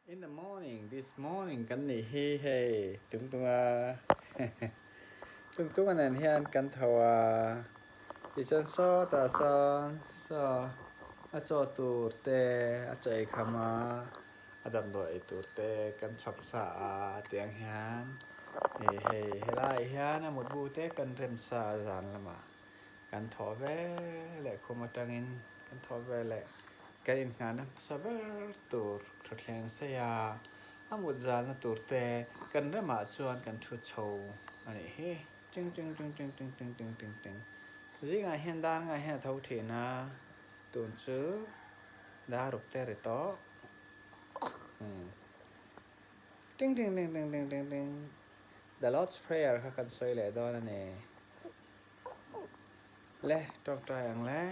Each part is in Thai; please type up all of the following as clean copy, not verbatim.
In the morning, this morning กันนี่เฮ้เฮ้ถึงตัวถึงตัวนั้นเฮียนกันทว่าดิฉันซอตาซอนซออาจอตูเตอาจอยขมาอาดัมดอยตูเตกันชับสาเตียงเฮียนเฮ้เฮ้เฮลาเฮียนหมดบูเตกันเรมซาจานละมากันทอเวแหละคมตังอินกันทอเวแหละกันอินงานนะซาเบอร์ตูทดแทงเสียอาหมดจานนะตูเตกันเริ่มมาชวนกันทุดโชว์อันนี้เฮ้จึงจึงจึงจึงจึงจึงจึงจึงจึงริงไงเห็นด้านไงเห็นเท่าเทนะตูนซื้อดารุกเตริโตจึงจึงจึงจึงจึงจึงจึง The Lord's Prayer ค่ะกันสวยเลยดอนนั่นเองและต้องใจอย่างและ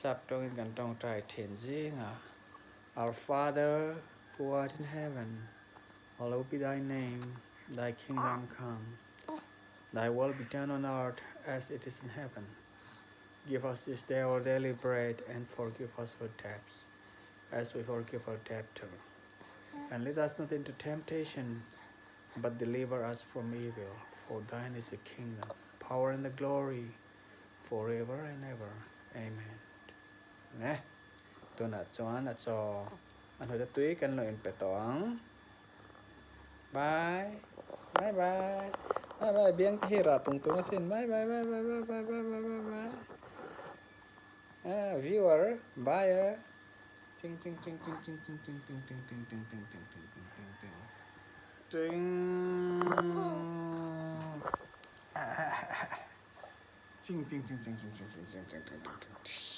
สับตรงกันต้องใจเทียนจิงอ่ะ Our Father who art in heaven hallowed be thy name thy kingdom come thy will be done on earth as it is in heaven give us this day our daily bread and forgive us our debts as we forgive our debtors and lead us not into temptation but deliver us from evil for thine is the kingdom power and the glory forever and ever amen นะตัวน่ะจวนน่ะจออันหัวจะตุ้ยกันเลยไปตองบายบายบายบายบายเบี้ยงที่ราตรงตัวเส้นบายบายบายบายบายบายบายบายบายบายviewer buyer จิงจิงจิงจิงจิงจิงจิงจิงจิงจิงจิงจิงจิงจิงจิงจิงจิงจิงจริงจริงจริงจริงจริงจริงจริงจริงจริงจริง